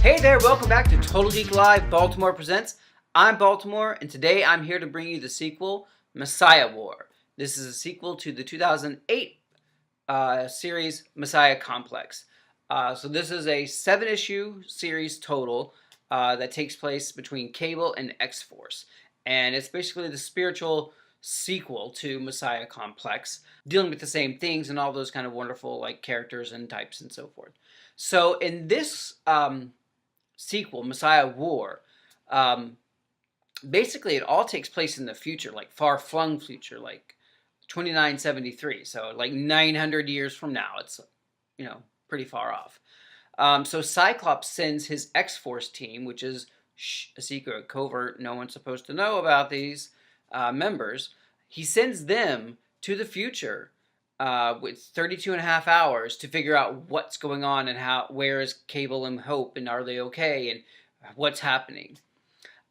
Hey there, welcome back to Total Geek Live Baltimore Presents. I'm Baltimore, and today I'm here to bring you the sequel, Messiah War. This is a sequel to the 2008 series, Messiah Complex. So this is a 7-issue series total that takes place between Cable and X-Force. And it's basically the spiritual sequel to Messiah Complex, dealing with the same things and all those kind of wonderful like characters and types and so forth. So in this sequel, Messiah War, basically it all takes place in the future, like far-flung future, like 2973, so like 900 years from now. It's, pretty far off. So Cyclops sends his X-Force team, which is a secret, covert, no one's supposed to know about these members. He sends them to the future with 32 and a half hours to figure out what's going on and where is Cable and Hope, and are they okay, and what's happening.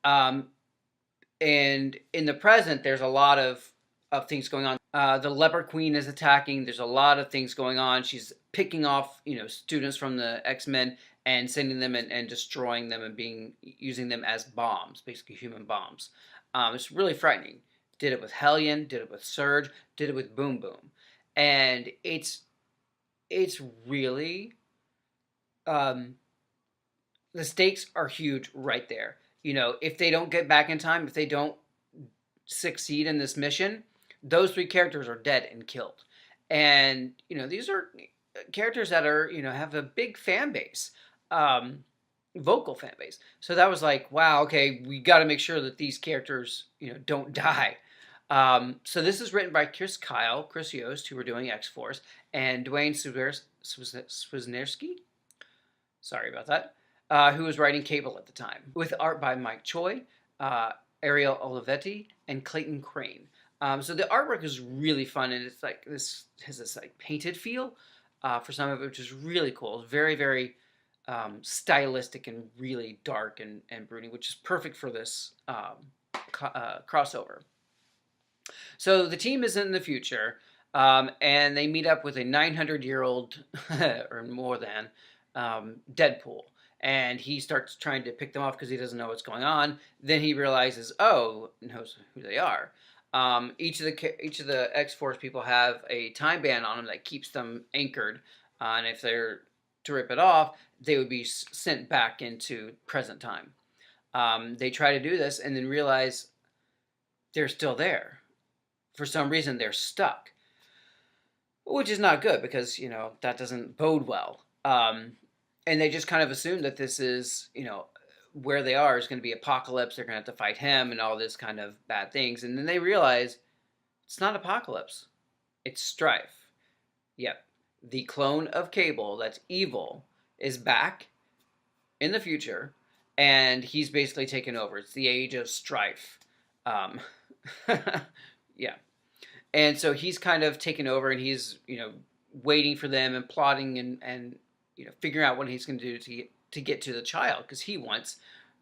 And in the present, there's a lot of things going on. The Leper Queen is attacking. There's a lot of things going on. She's picking off, students from the X-Men and sending them and destroying them and using them as bombs, basically human bombs. It's really frightening. Did it with Hellion, did it with Surge, did it with Boom Boom. And it's really, the stakes are huge right there. If they don't get back in time, if they don't succeed in this mission, those three characters are dead and killed. And, these are characters that are, have a big fan base, vocal fan base. So that was like, wow, okay, we got to make sure that these characters, don't die. So this is written by Chris Yost, who were doing X-Force, and Dwayne Swiznerski, sorry about that, who was writing Cable at the time, with art by Mike Choi, Ariel Olivetti, and Clayton Crane. So the artwork is really fun, and it's like this has this like painted feel for some of it, which is really cool. It's very, very stylistic and really dark and brooding, which is perfect for this crossover. So the team is in the future, and they meet up with a 900-year-old or more than Deadpool. And he starts trying to pick them off because he doesn't know what's going on. Then he realizes, knows who they are. Each of the X-Force people have a time band on them that keeps them anchored, and if they're to rip it off, they would be sent back into present time. They try to do this and then realize they're still there. For some reason, they're stuck, which is not good because that doesn't bode well. And they just kind of assume that this is where they are is going to be Apocalypse. They're going to have to fight him and all this kind of bad things. And then they realize it's not Apocalypse. It's Strife. Yep. The clone of Cable that's evil is back in the future, and he's basically taken over. It's the age of Strife. Yeah. And so he's kind of taken over, and he's, waiting for them and plotting and figuring out what he's going to do to get to the child, because he wants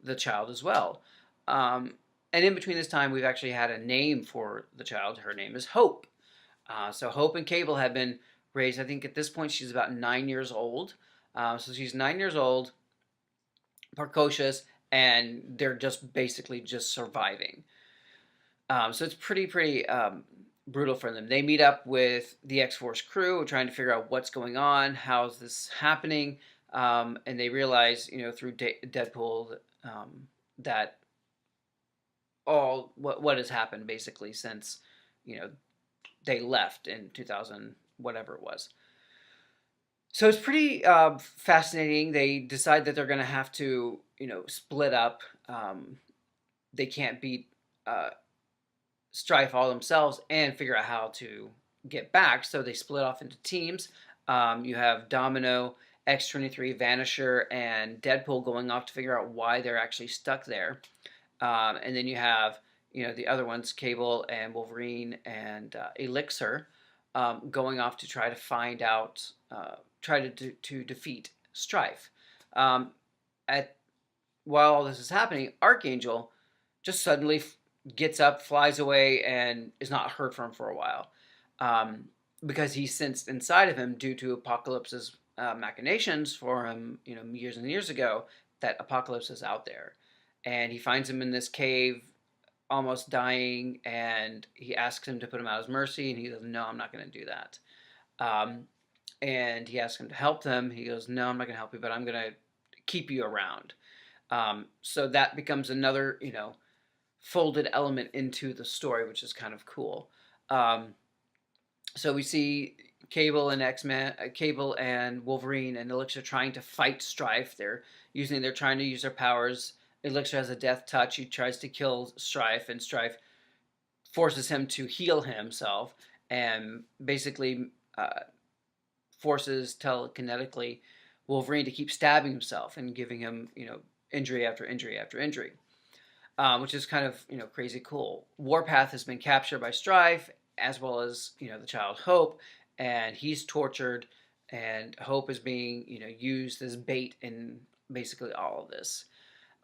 the child as well. And in between this time, we've actually had a name for the child. Her name is Hope. So Hope and Cable have been raised. I think at this point she's about 9 years old. So she's 9 years old, precocious, and they're just basically just surviving. So it's pretty brutal for them. They meet up with the X-Force crew trying to figure out what's going on, how's this happening, and they realize, through Deadpool, that all what has happened basically since, they left in 2000, whatever it was. So it's pretty fascinating. They decide that they're going to have to, split up. They can't beat Strife all themselves and figure out how to get back, so they split off into teams. You have Domino, X-23, Vanisher, and Deadpool going off to figure out why they're actually stuck there. And then you have, the other ones, Cable and Wolverine and Elixir, going off to try to find out, try to defeat Strife. While all this is happening, Archangel just suddenly gets up, flies away, and is not heard from for a while. Because he sensed inside of him, due to Apocalypse's machinations for him, years and years ago, that Apocalypse is out there, and he finds him in this cave, almost dying, and he asks him to put him out of his mercy, and he goes, "No, I'm not going to do that." Um, and he asks him to help them. He goes, "No, I'm not going to help you, but I'm going to keep you around." So that becomes another, folded element into the story, which is kind of cool. Um, so we see Cable and X-Men, Cable and Wolverine and Elixir trying to fight Strife. They're trying to use their powers. Elixir has a death touch. He tries to kill Strife, and Strife forces him to heal himself, and basically forces telekinetically Wolverine to keep stabbing himself and giving him, injury after injury after injury, which is kind of, crazy cool. Warpath has been captured by Strife, as well as, the child Hope, and he's tortured, and Hope is being, used as bait in basically all of this.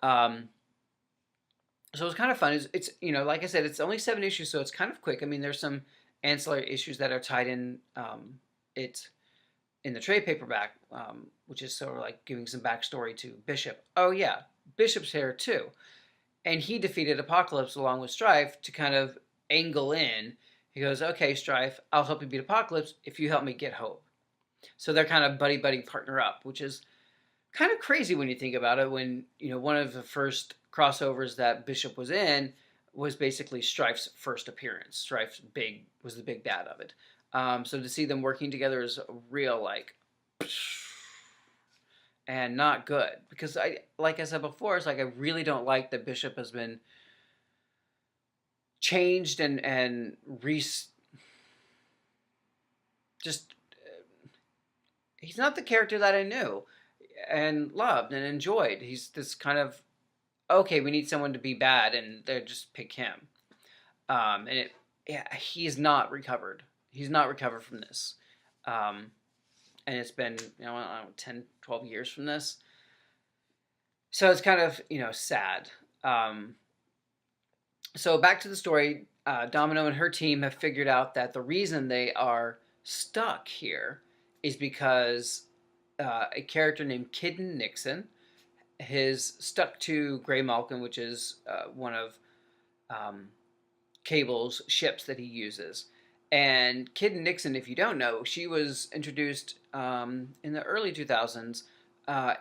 So it's kind of fun. It's like I said, it's only 7 issues, so it's kind of quick. I mean, there's some ancillary issues that are tied in. It's in the trade paperback, which is sort of like giving some backstory to Bishop. Oh yeah, Bishop's here too, and he defeated Apocalypse along with Strife to kind of angle in. He goes, "Okay, Strife, I'll help you beat Apocalypse if you help me get Hope." So they're kind of buddy partner up, which is kind of crazy when you think about it. When one of the first crossovers that Bishop was in was basically Strife's first appearance. Strife was the big bad of it. So to see them working together is real, and not good, because like I said before, it's like I really don't like that Bishop has been changed and just he's not the character that I knew and loved and enjoyed. He's this kind of, okay, we need someone to be bad, and they just pick him. He's not recovered. He's not recovered from this. And it's been, 10, 12 years from this. So it's kind of, sad. So back to the story. Domino and her team have figured out that the reason they are stuck here is because a character named Kidden Nixon is stuck to Grey Malkin, which is one of Cable's ships that he uses. And Kidden Nixon, if you don't know, she was introduced in the early 2000s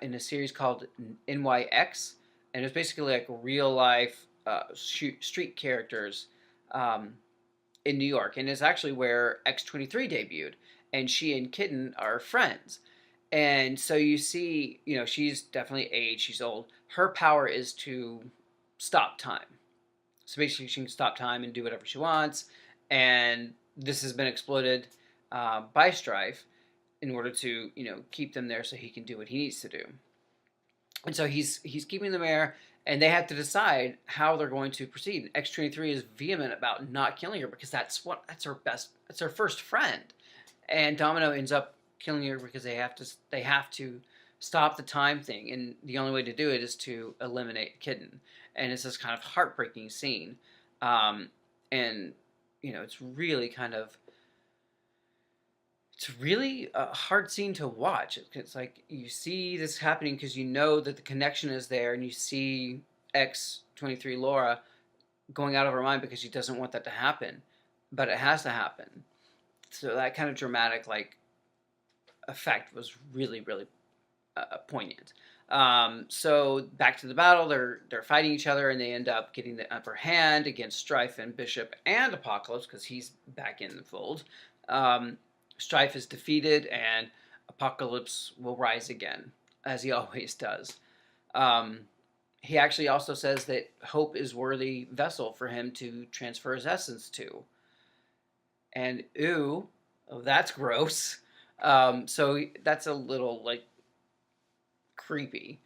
in a series called NYX, and it was basically like real life street characters in New York, and it's actually where X-23 debuted, and she and Kidden are friends. And so you see, she's definitely aged, she's old. Her power is to stop time. So basically she can stop time and do whatever she wants, and this has been exploited by Strife in order to, keep them there so he can do what he needs to do. And so he's keeping them there, and they have to decide how they're going to proceed. X-23 is vehement about not killing her because that's her first friend. And Domino ends up killing her because they have to stop the time thing, and the only way to do it is to eliminate Kidden. And it's this kind of heartbreaking scene, and it's really it's really a hard scene to watch. It's like you see this happening because you know that the connection is there, and you see X-23 Laura going out of her mind because she doesn't want that to happen, but it has to happen. So that kind of dramatic effect was really, really poignant. So back to the battle, they're fighting each other, and they end up getting the upper hand against Strife and Bishop and Apocalypse because he's back in the fold. Strife is defeated, and Apocalypse will rise again, as he always does. He actually also says that Hope is worthy vessel for him to transfer his essence to. And that's gross. So that's a little creepy.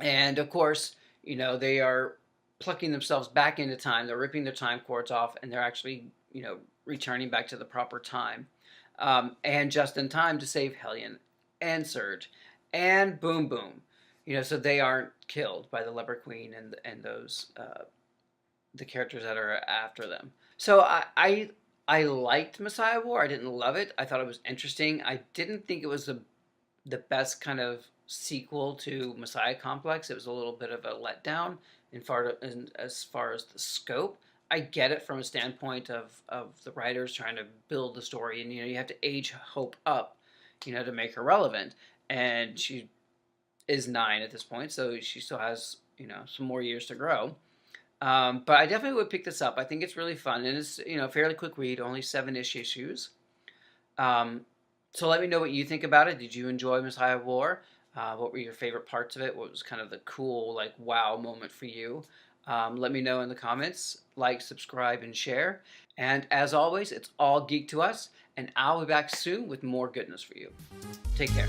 And of course, they are plucking themselves back into time. They're ripping their time cords off, and they're actually, returning back to the proper time. And just in time to save Hellion and Surge and Boom Boom. So they aren't killed by the Leper Queen and those the characters that are after them. So I liked Messiah War. I didn't love it. I thought it was interesting. I didn't think it was the best kind of sequel to Messiah Complex. It was a little bit of a letdown as far as the scope. I get it from a standpoint of the writers trying to build the story, and you have to age Hope up, to make her relevant. And she is 9 at this point, so she still has some more years to grow. But I definitely would pick this up. I think it's really fun, and it's a fairly quick read, only 7-ish issues. So let me know what you think about it. Did you enjoy Messiah of War? What were your favorite parts of it? What was kind of the cool, like, wow moment for you? Let me know in the comments. Like, subscribe, and share. And as always, it's all geek to us, and I'll be back soon with more goodness for you. Take care.